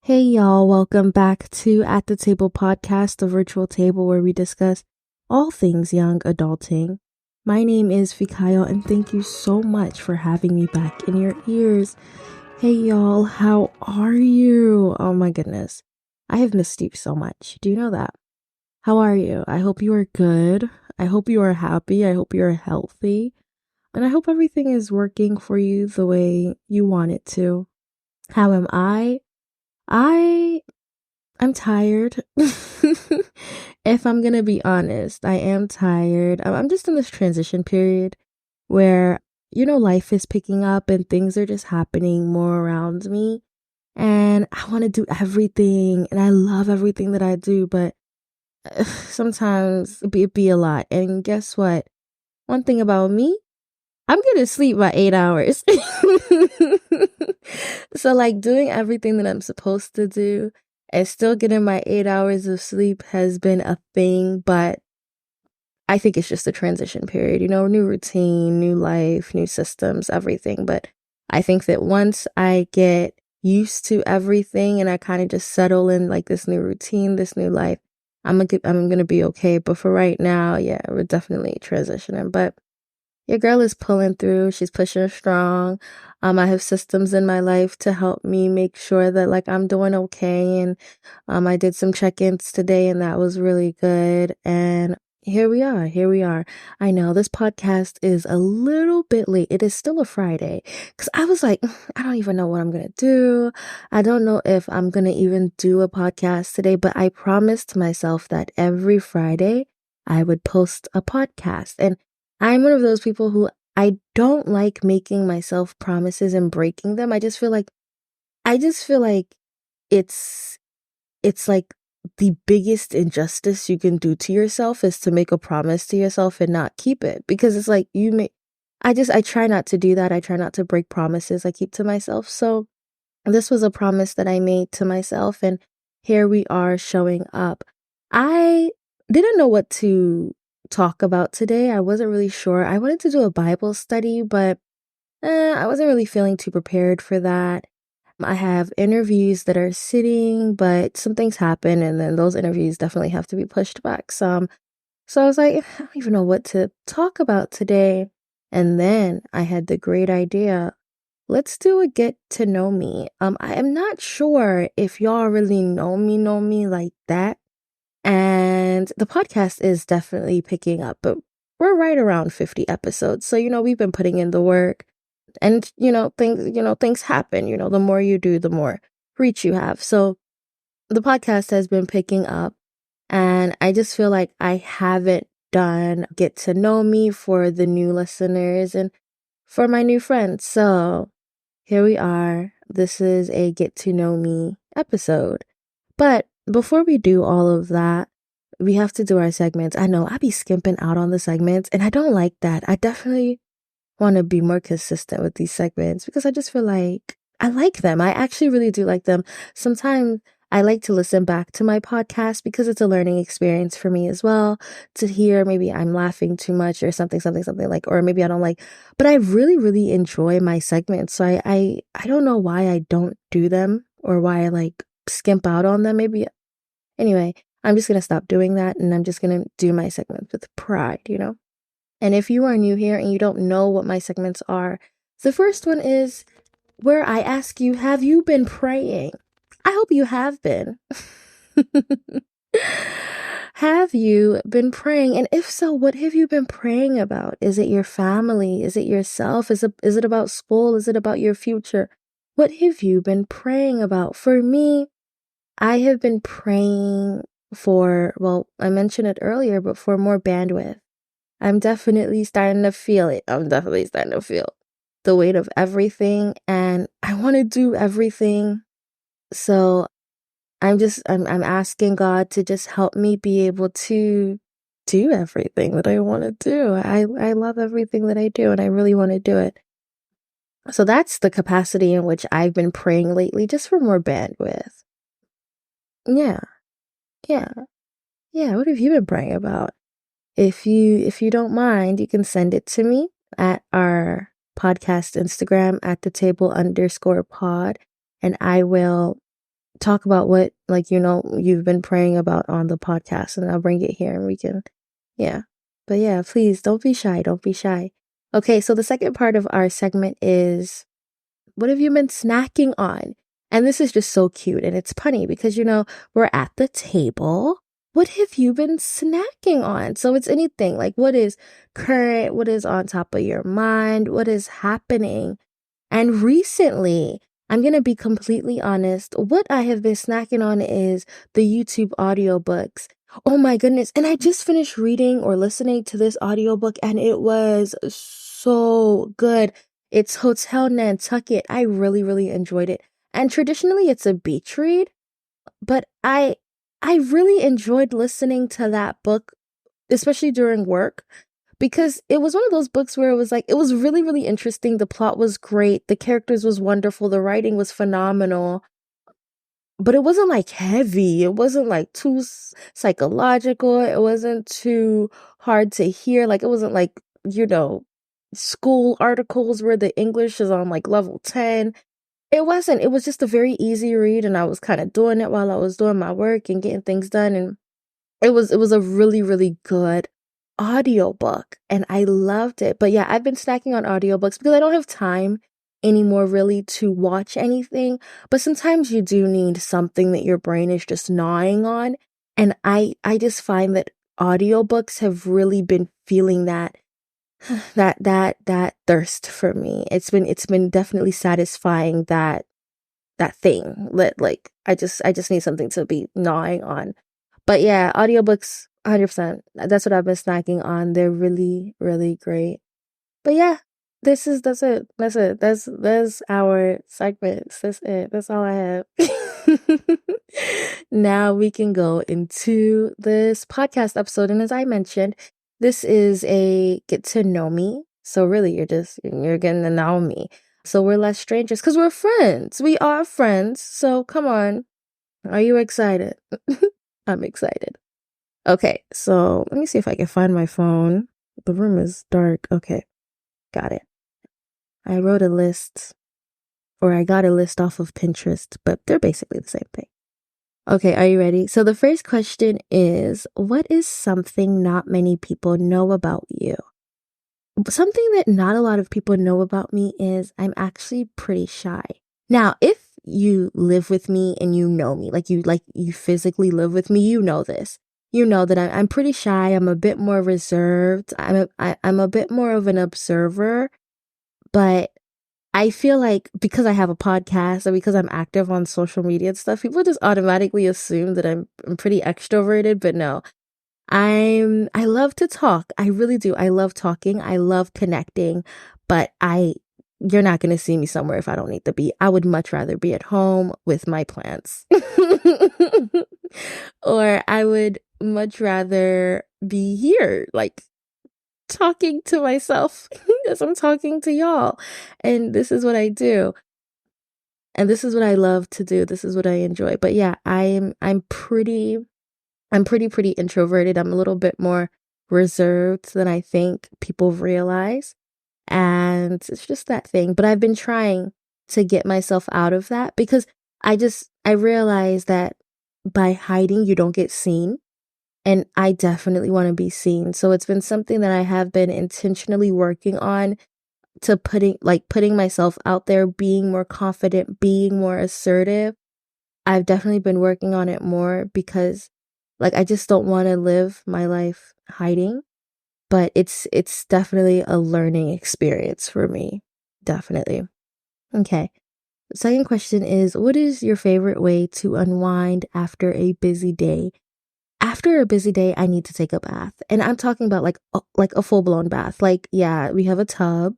Hey y'all, welcome back to At the Table podcast, the virtual table where we discuss all things young adulting. My name is Fikayo and thank you so much for having me back in your ears. Hey y'all, how are you? Oh my goodness. I have missed you so much. Do you know that? How are you? I hope you are good. I hope you are happy. I hope you are healthy. And I hope everything is working for you the way you want it to. How am I? I'm tired. If I'm gonna be honest, I am tired. I'm just in this transition period where, life is picking up and things are just happening more around me. And I want to do everything and I love everything that I do, but sometimes it be a lot. And guess what? One thing about me, I'm gonna sleep by 8 hours. So like doing everything that I'm supposed to do and still getting my 8 hours of sleep has been a thing, but I think it's just a transition period, new routine, new life, new systems, everything. But I think that once I get used to everything and I kind of just settle in like this new routine, this new life, I'm gonna be okay. But for right now, yeah, we're definitely transitioning. But your girl is pulling through. She's pushing strong. I have systems in my life to help me make sure that like I'm doing okay. And I did some check-ins today and that was really good. And here we are. Here we are. I know this podcast is a little bit late. It is still a Friday because I was like, I don't even know what I'm going to do. I don't know if I'm going to even do a podcast today, but I promised myself that every Friday I would post a podcast. And I'm one of those people who I don't like making myself promises and breaking them. I just feel like it's it's like the biggest injustice you can do to yourself is to make a promise to yourself and not keep it, because it's like I try not to do that. I try not to break promises I keep to myself. So this was a promise that I made to myself and here we are showing up. I didn't know what to talk about today. I wasn't really sure. I wanted to do a Bible study, but I wasn't really feeling too prepared for that. I have interviews that are sitting, but some things happen, and then those interviews definitely have to be pushed back some. So I was like, I don't even know what to talk about today. And then I had the great idea. Let's do a get to know me. I am not sure if y'all really know me like that. And the podcast is definitely picking up, but we're right around 50 episodes. So, we've been putting in the work and, things happen, the more you do, the more reach you have. So the podcast has been picking up and I just feel like I haven't done get to know me for the new listeners and for my new friends. So here we are. This is a get to know me episode. But before we do all of that, we have to do our segments. I know I be skimping out on the segments and I don't like that. I definitely want to be more consistent with these segments because I just feel like I like them. I actually really do like them. Sometimes I like to listen back to my podcast because it's a learning experience for me as well to hear maybe I'm laughing too much or something like, or maybe I don't like, but I really, really enjoy my segments. So I don't know why I don't do them or why I like skimp out on them. Maybe anyway, I'm just going to stop doing that and I'm just going to do my segments with pride. And if you are new here and you don't know what my segments are, the first one is where I ask you, have you been praying? I hope you have been. Have you been praying? And if so, what have you been praying about? Is it your family? Is it yourself? Is it about school? Is it about your future? What have you been praying about? For me, I have been praying for, well, I mentioned it earlier, but for more bandwidth. I'm definitely starting to feel it. I'm definitely starting to feel the weight of everything and I want to do everything. So I'm asking God to just help me be able to do everything that I want to do. I love everything that I do and I really want to do it. So that's the capacity in which I've been praying lately, just for more bandwidth. Yeah. Yeah. Yeah. What have you been praying about? If you don't mind, you can send it to me at our podcast Instagram at the table _pod, and I will talk about what, like, you've been praying about on the podcast, and I'll bring it here and we can, yeah. But yeah, please don't be shy. Don't be shy. Okay, so the second part of our segment is, what have you been snacking on? And this is just so cute and it's funny because, we're at the table. What have you been snacking on? So it's anything like, what is current? What is on top of your mind? What is happening? And recently, I'm going to be completely honest, what I have been snacking on is the YouTube audiobooks. Oh my goodness. And I just finished reading or listening to this audiobook and it was so good. It's Hotel Nantucket. I really, really enjoyed it. And traditionally it's a beach read, but I really enjoyed listening to that book, especially during work, because it was one of those books where it was like, it was really, really interesting. The plot was great. The characters was wonderful. The writing was phenomenal, but it wasn't like heavy. It wasn't like too psychological. It wasn't too hard to hear. Like, it wasn't like, school articles where the English is on like level 10. It wasn't. It was just a very easy read. And I was kind of doing it while I was doing my work and getting things done. And it was a really, really good audiobook and I loved it. But yeah, I've been snacking on audiobooks because I don't have time anymore really to watch anything. But sometimes you do need something that your brain is just gnawing on. And I just find that audiobooks have really been feeling that thirst for me. It's been definitely satisfying that thing that, like, I just need something to be gnawing on. But yeah, audiobooks 100%. That's what I've been snacking on. They're really, really great. But yeah, that's it. That's it. That's our segments. That's it. That's all I have. Now we can go into this podcast episode. And as I mentioned, this is a get to know me. So really you're getting to know me. So we're less strangers because we're friends. We are friends. So come on. Are you excited? I'm excited. Okay, so let me see if I can find my phone. The room is dark. Okay, got it. I wrote a list, or I got a list off of Pinterest, but they're basically the same thing. Okay, are you ready? So the first question is, what is something not many people know about you? Something that not a lot of people know about me is I'm actually pretty shy. Now, if you live with me and you know me, like you physically live with me, you know this. You know that I'm pretty shy. I'm a bit more reserved. I'm a bit more of an observer, but I feel like because I have a podcast and because I'm active on social media and stuff, people just automatically assume that I'm pretty extroverted, but no. I love to talk. I really do. I love talking. I love connecting, but you're not going to see me somewhere if I don't need to be. I would much rather be at home with my plants. Or I would much rather be here, like talking to myself as I'm talking to y'all. And this is what I do. And this is what I love to do. This is what I enjoy. But yeah, I'm pretty introverted. I'm a little bit more reserved than I think people realize. And it's just that thing. But I've been trying to get myself out of that because I realize that by hiding, you don't get seen. And I definitely want to be seen. So it's been something that I have been intentionally working on, to putting myself out there, being more confident, being more assertive. I've definitely been working on it more because, like, I just don't want to live my life hiding, but it's definitely a learning experience for me. Definitely. Okay. Second question is, what is your favorite way to unwind after a busy day? After a busy day, I need to take a bath. And I'm talking about like a full-blown bath. Like, yeah, we have a tub.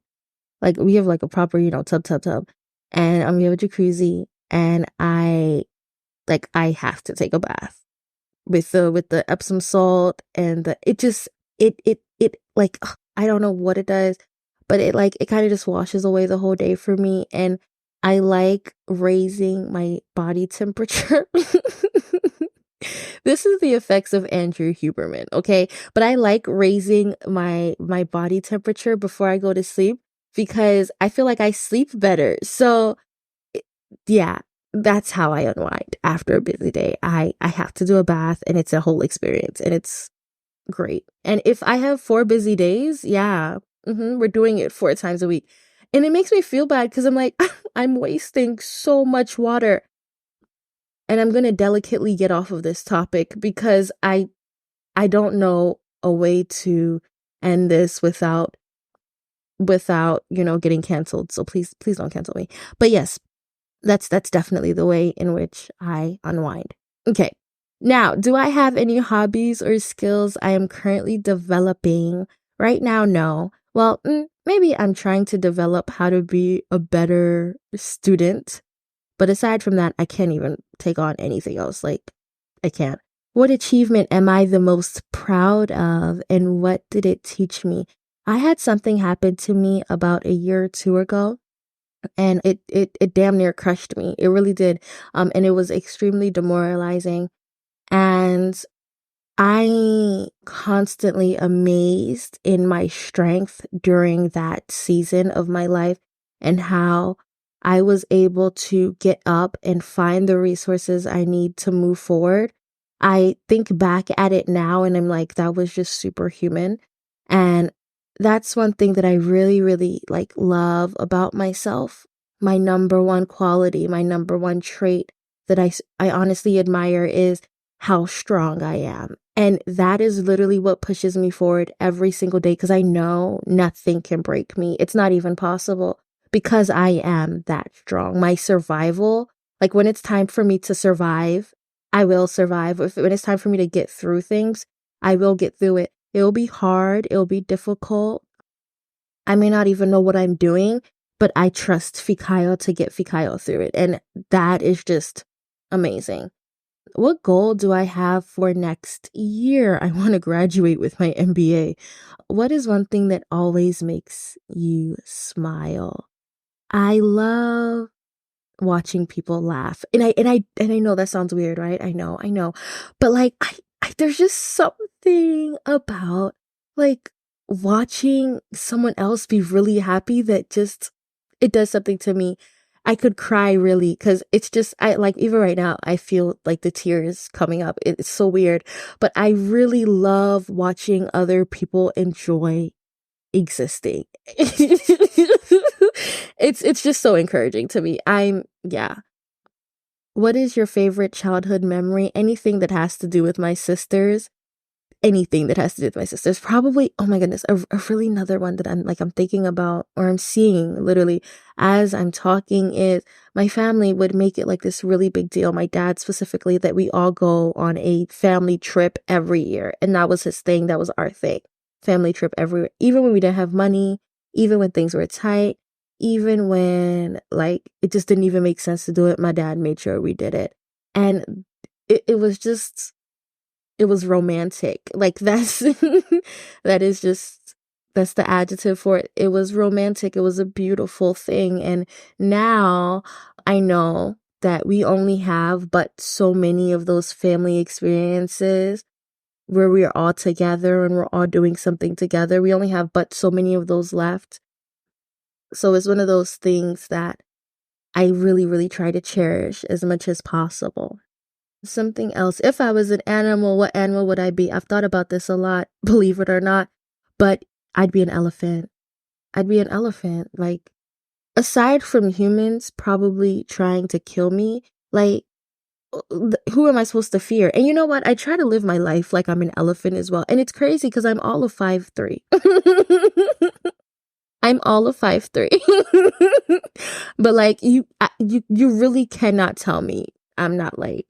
Like, we have like a proper, tub. And we have a jacuzzi, and I have to take a bath with the Epsom salt, and it like, ugh, I don't know what it does, but it kind of just washes away the whole day for me. And I like raising my body temperature. This is the effects of Andrew Huberman, okay? But I like raising my body temperature before I go to sleep because I feel like I sleep better. So yeah, that's how I unwind after a busy day. I have to do a bath, and it's a whole experience, and it's great. And if I have 4 busy days, yeah, we're doing it 4 times a week. And it makes me feel bad because I'm like, I'm wasting so much water. And I'm gonna delicately get off of this topic because I don't know a way to end this without, getting canceled. So please don't cancel me. But yes, that's definitely the way in which I unwind. Okay. Now, do I have any hobbies or skills I am currently developing? Right now, no. Well, maybe I'm trying to develop how to be a better student. But aside from that, I can't even take on anything else. Like, I can't. What achievement am I the most proud of, and what did it teach me? I had something happen to me about a year or two ago, and it damn near crushed me. It really did. And it was extremely demoralizing. And I constantly amazed in my strength during that season of my life and how I was able to get up and find the resources I need to move forward. I think back at it now and I'm like, that was just superhuman. And that's one thing that I really, really like love about myself. My number one quality, my number one trait that I honestly admire is how strong I am. And that is literally what pushes me forward every single day because I know nothing can break me. It's not even possible because I am that strong. My survival, like when it's time for me to survive, I will survive. When it's time for me to get through things, I will get through it. It'll be hard. It'll be difficult. I may not even know what I'm doing, but I trust Fikayo to get Fikayo through it. And that is just amazing. What goal do I have for next year? I want to graduate with my MBA. What is one thing that always makes you smile? I love watching people laugh. And I know that sounds weird, right? I know. But like I there's just something about like watching someone else be really happy that just it does something to me. I could cry really because it's just I like even right now I feel like the tears coming up. It's so weird, but I really love watching other people enjoy existing. It's just so encouraging to me. Yeah. What is your favorite childhood memory? Anything that has to do with my sisters. Anything that has to do with my sisters. Probably, oh my goodness, a really another one that I'm thinking about or I'm seeing literally as I'm talking is my family would make it like this really big deal. My dad specifically that we all go on a family trip every year. And that was his thing. That was our thing. Family trip everywhere. Even when we didn't have money, even when things were tight, even when like it just didn't even make sense to do it, my dad made sure we did it. And it was just it was romantic. Like that's that is just that's the adjective for it. It was romantic. It was a beautiful thing. And now I know that we only have but so many of those family experiences where we are all together and we're all doing something together. We only have but so many of those left. So it's one of those things that I really, really try to cherish as much as possible. Something else. If I was an animal, what animal would I be? I've thought about this a lot, believe it or not, but I'd be an elephant. I'd be an elephant. Like, aside from humans probably trying to kill me, like, who am I supposed to fear? And you know what? I try to live my life like I'm an elephant as well. And it's crazy because I'm all of 5'3". I'm all of 5'3". But like you really cannot tell me I'm not like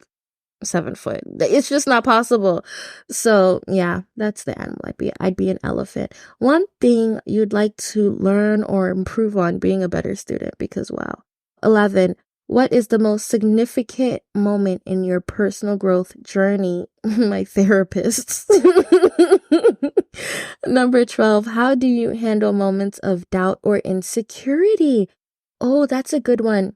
7 foot. It's just not possible. So yeah, that's the animal I'd be. I'd be an elephant. One thing you'd like to learn or improve on being a better student because wow. 11. What is the most significant moment in your personal growth journey? My therapist. Number 12. How do you handle moments of doubt or insecurity? Oh, that's a good one.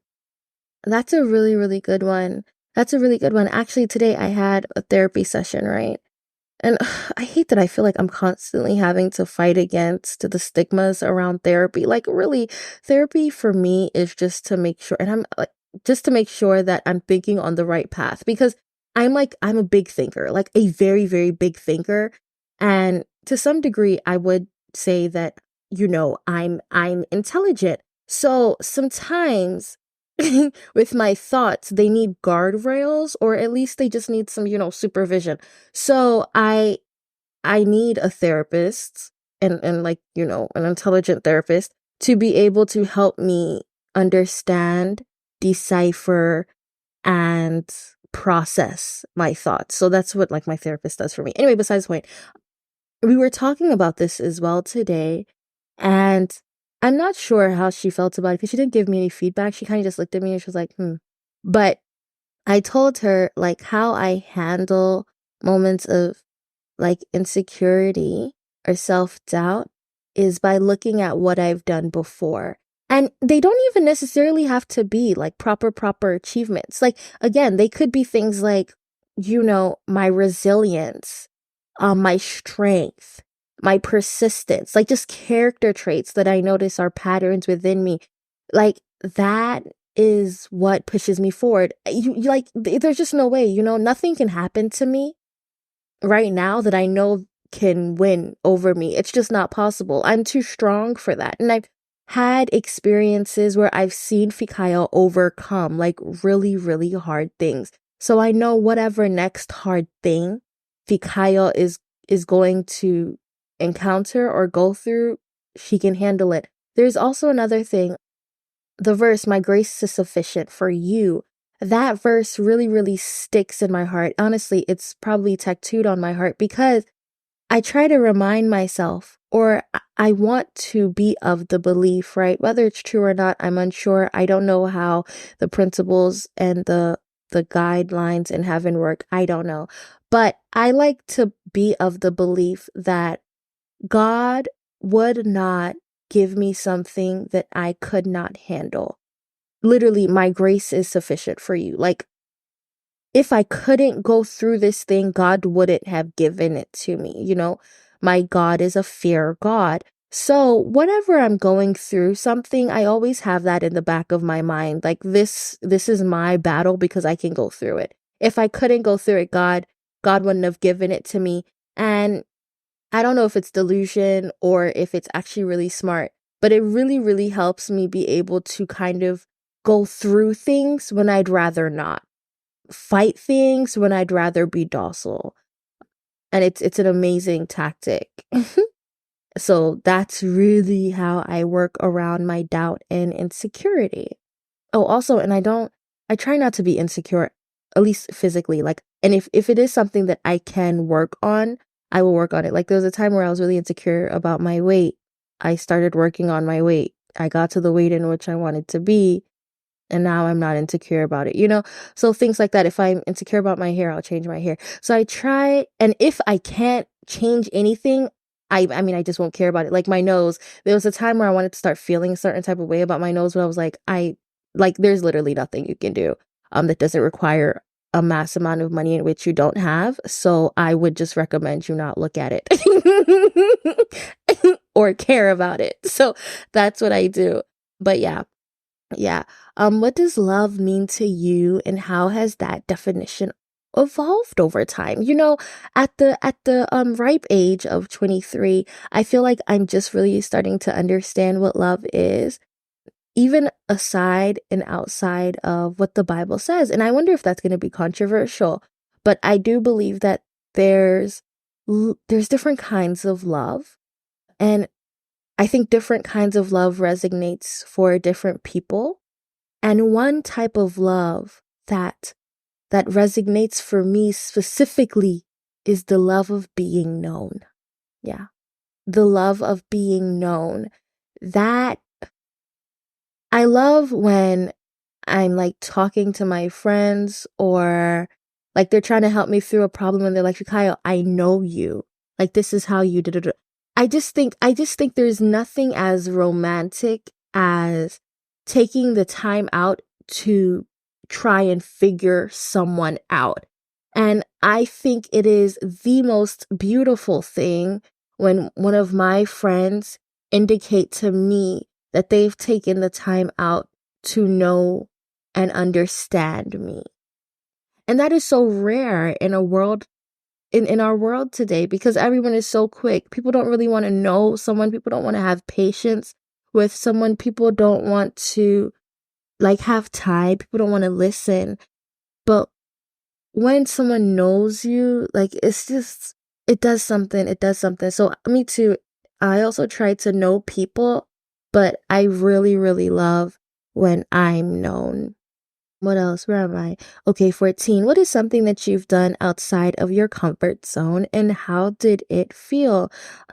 That's a really, really good one. That's a really good one. Actually, today I had a therapy session, right? And I hate that I feel like I'm constantly having to fight against the stigmas around therapy. Like, really, therapy for me is just to make sure, and I'm like, just to make sure that I'm thinking on the right path, because I'm a big thinker, like a very, very big thinker. And to some degree, I would say that, I'm intelligent. So sometimes with my thoughts, they need guardrails, or at least they just need some, supervision. So I need a therapist, and like, an intelligent therapist, to be able to help me understand, decipher, and process my thoughts. So that's what like my therapist does for me. Anyway, besides the point, we were talking about this as well today, and I'm not sure how she felt about it because she didn't give me any feedback. She kind of just looked at me and she was like, hmm. But I told her like how I handle moments of like insecurity or self-doubt is by looking at what I've done before. And they don't even necessarily have to be like proper achievements. Like again, they could be things like, my resilience, my strength, my persistence, like just character traits that I notice are patterns within me. Like that is what pushes me forward. There's just no way, nothing can happen to me right now that I know can win over me. It's just not possible. I'm too strong for that. And I've had experiences where I've seen Fikayo overcome like really, really hard things. So I know whatever next hard thing Fikayo is going to encounter or go through, she can handle it. There's also another thing. The verse, "My grace is sufficient for you." That verse really, really sticks in my heart. Honestly, it's probably tattooed on my heart because I try to remind myself, or I want to be of the belief, right? Whether it's true or not, I'm unsure. I don't know how the principles and the guidelines in heaven work. I don't know. But I like to be of the belief that God would not give me something that I could not handle. Literally, my grace is sufficient for you. Like, if I couldn't go through this thing, God wouldn't have given it to me. My God is a fair God. So whatever I'm going through, something, I always have that in the back of my mind. Like this is my battle because I can go through it. If I couldn't go through it, God wouldn't have given it to me. And I don't know if it's delusion or if it's actually really smart, but it really, really helps me be able to kind of go through things when I'd rather not, fight things when I'd rather be docile. And it's an amazing tactic. So that's really how I work around my doubt and insecurity. Oh, also, and I try not to be insecure, at least physically. Like, and if it is something that I can work on, I will work on it. Like, there was a time where I was really insecure about my weight. I started working on my weight. I got to the weight in which I wanted to be, and now I'm not insecure about it. So things like that. If I'm insecure about my hair, I'll change my hair. So I try, and if I can't change anything, I mean, I just won't care about it. Like my nose, there was a time where I wanted to start feeling a certain type of way about my nose, but I was like, there's literally nothing you can do that doesn't require a mass amount of money in which you don't have. So I would just recommend you not look at it or care about it. So that's what I do. But yeah. Yeah. What does love mean to you, and how has that definition evolved over time? At the ripe age of 23, I feel like I'm just really starting to understand what love is, even aside and outside of what the Bible says. And I wonder if that's going to be controversial, but I do believe that there's different kinds of love, and I think different kinds of love resonates for different people. And one type of love that resonates for me specifically is the love of being known. Yeah. The love of being known. That I love when I'm like talking to my friends, or like they're trying to help me through a problem and they're like, "Kyle, I know you. Like this is how you did it." I just think there's nothing as romantic as taking the time out to try and figure someone out. And I think it is the most beautiful thing when one of my friends indicate to me that they've taken the time out to know and understand me. And that is so rare in a world in our world today because everyone is so quick. People don't really want to know someone. People don't want to have patience with someone. People don't want to like have time. People don't want to listen. But when someone knows you, like it's just it does something. So me too. I also try to know people, but I really, really love when I'm known. What else? Where am I? Okay, 14. What is something that you've done outside of your comfort zone and how did it feel?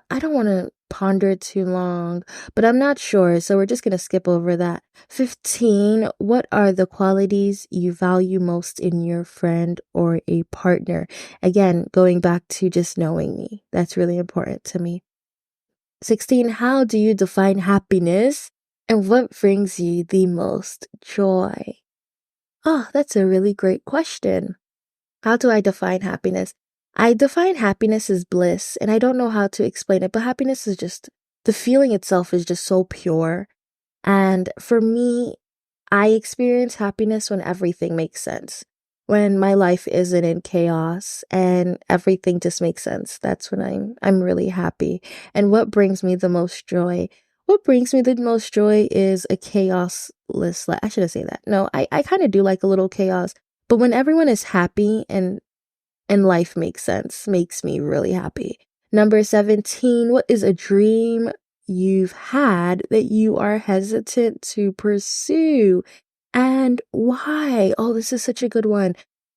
I don't want to ponder too long, but I'm not sure, so we're just going to skip over that. 15. What are the qualities you value most in your friend or a partner? Again, going back to just knowing me. That's really important to me. 16. How do you define happiness and what brings you the most joy? Oh, that's a really great question. How do I define happiness? I define happiness as bliss, and I don't know how to explain it, but happiness is just the feeling itself is just so pure. And for me, I experience happiness when everything makes sense. When my life isn't in chaos and everything just makes sense. That's when I'm really happy. And what brings me the most joy? What brings me the most joy is a chaosless life. I shouldn't say that. No, I kind of do like a little chaos. But when everyone is happy and life makes sense, makes me really happy. Number 17, what is a dream you've had that you are hesitant to pursue and why? Oh, this is such a good one.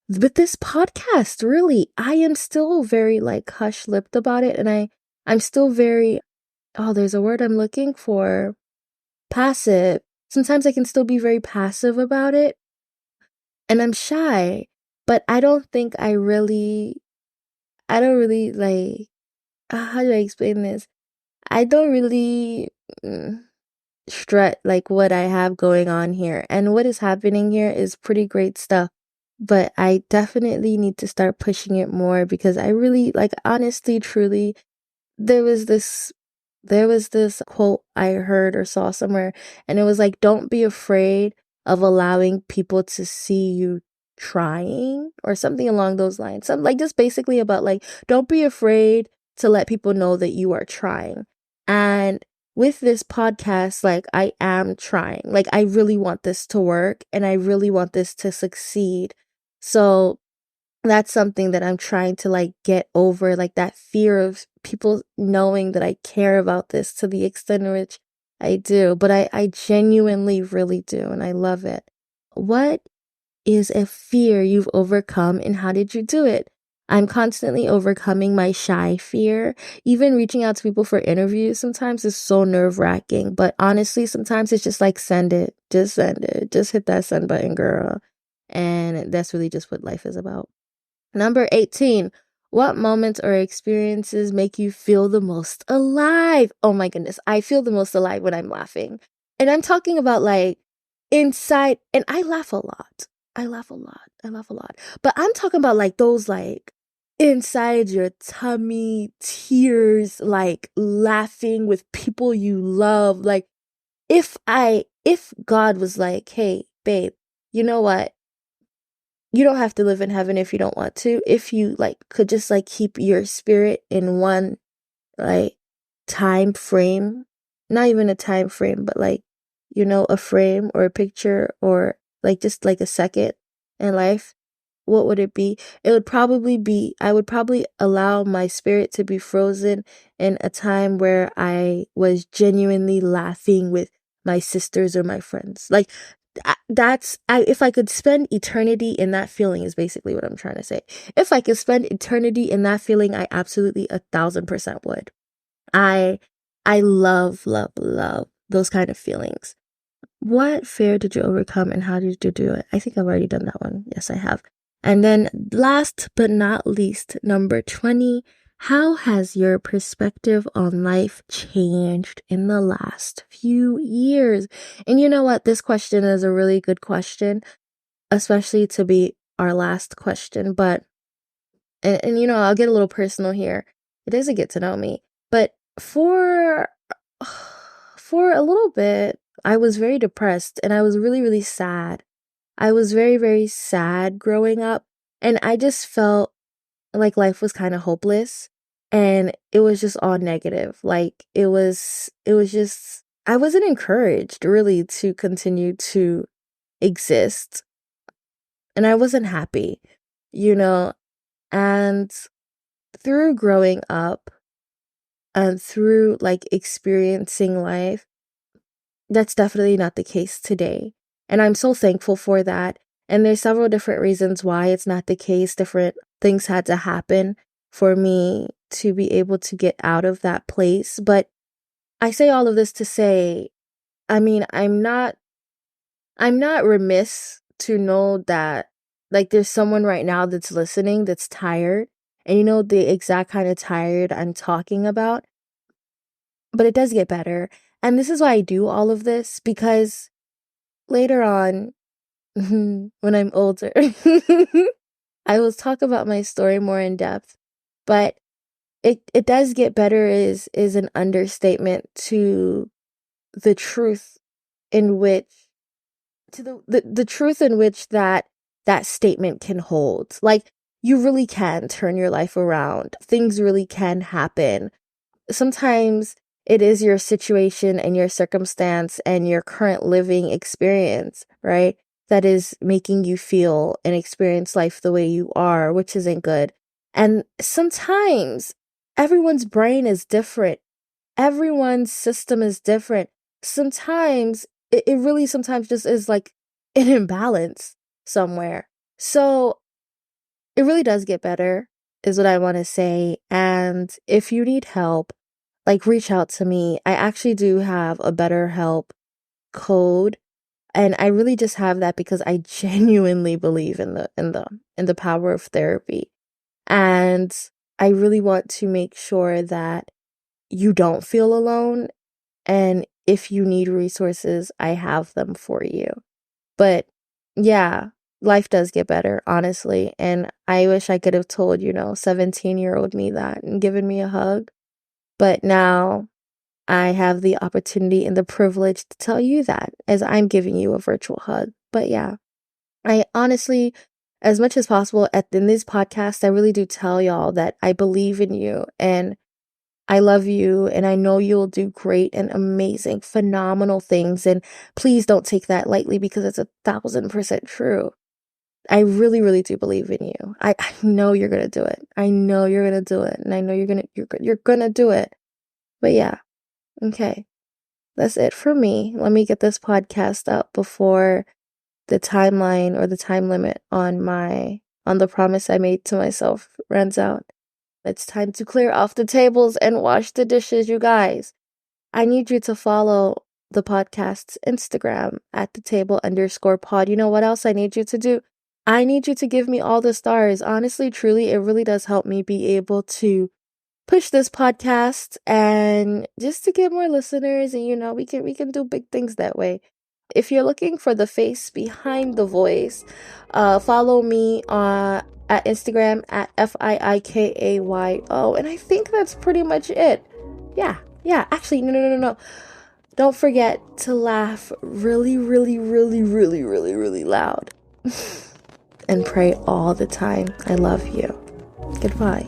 With this podcast, really, I am still very like hush-lipped about it and I'm still very oh, there's a word I'm looking for. Passive. Sometimes I can still be very passive about it and I'm shy, but I don't really like how do I explain this? I don't really strut like what I have going on here. And what is happening here is pretty great stuff. But I definitely need to start pushing it more because I really like honestly, truly, there was this there was this quote I heard or saw somewhere, and it was like, don't be afraid of allowing people to see you trying or something along those lines. Some like just basically about like, don't be afraid to let people know that you are trying. And with this podcast, like I am trying. Like I really want this to work and I really want this to succeed. So that's something that I'm trying to like get over, like that fear of people knowing that I care about this to the extent in which I do. But I genuinely really do, and I love it. What is a fear you've overcome and how did you do it? I'm constantly overcoming my shy fear. Even reaching out to people for interviews sometimes is so nerve wracking. But honestly, sometimes it's just like send it. Just send it. Just hit that send button, girl. And that's really just what life is about. Number 18, what moments or experiences make you feel the most alive? Oh my goodness, I feel the most alive when I'm laughing. And I'm talking about like inside, and I laugh a lot. I laugh a lot. I laugh a lot. But I'm talking about like those like inside your tummy tears, like laughing with people you love. Like if God was like, hey, babe, you know what? You don't have to live in heaven if you don't want to. If you like could just like keep your spirit in one like time frame, not even a time frame, but like, a frame or a picture or like just like a second in life, what would it be? It would probably be, I would probably allow my spirit to be frozen in a time where I was genuinely laughing with my sisters or my friends. Like, if I could spend eternity in that feeling is basically what I'm trying to say. If I could spend eternity in that feeling, I absolutely 1,000% would. I, I love, love, love those kind of feelings. What fear did you overcome and how did you do it? I think I've already done that one. Yes, I have. And then last but not least, number 20, how has your perspective on life changed in the last few years? And you know what? This question is a really good question, especially to be our last question. But, and I'll get a little personal here. It is a get to know me. But for, for a little bit, I was very depressed and I was really, really sad. I was very, very sad growing up, and I just felt like life was kind of hopeless, and it was just all negative. Like it was just I wasn't encouraged really to continue to exist, and I wasn't happy, you know, and through growing up and through like experiencing life, that's definitely not the case today. And I'm so thankful for that. And there's several different reasons why it's not the case. Different things had to happen for me to be able to get out of that place. But I say all of this to say, I mean, I'm not remiss to know that like there's someone right now that's listening that's tired. And you know the exact kind of tired I'm talking about. But it does get better. And this is why I do all of this, because later on, when I'm older, I will talk about my story more in depth. But it does get better is an understatement to the truth in which to the truth in which that statement can hold. Like you really can turn your life around. Things really can happen. Sometimes it is your situation and your circumstance and your current living experience, right? That is making you feel and experience life the way you are, which isn't good. And sometimes everyone's brain is different. Everyone's system is different. Sometimes it really sometimes just is like an imbalance somewhere. So it really does get better, is what I want to say. And if you need help, like reach out to me. I actually do have a BetterHelp code, and I really just have that because I genuinely believe in the power of therapy. And I really want to make sure that you don't feel alone, and if you need resources, I have them for you. But yeah, life does get better, honestly. And I wish I could have told, 17-year-old me that and given me a hug. But now I have the opportunity and the privilege to tell you that as I'm giving you a virtual hug. But yeah, I honestly, as much as possible in this podcast, I really do tell y'all that I believe in you and I love you and I know you'll do great and amazing, phenomenal things. And please don't take that lightly because it's 1,000% true. I really, really do believe in you. I know you're gonna do it. I know you're gonna do it, and I know you're gonna do it. But yeah, okay, that's it for me. Let me get this podcast up before the timeline or the time limit on the promise I made to myself runs out. It's time to clear off the tables and wash the dishes, you guys. I need you to follow the podcast's Instagram at @thetable_pod. You know what else I need you to do? I need you to give me all the stars. Honestly, truly, it really does help me be able to push this podcast and just to get more listeners, and we can do big things that way. If you're looking for the face behind the voice, follow me at Instagram at FIIKAYO, and I think that's pretty much it. Yeah, actually, no. Don't forget to laugh really, really, really, really, really, really loud. And pray all the time. I love you. Goodbye.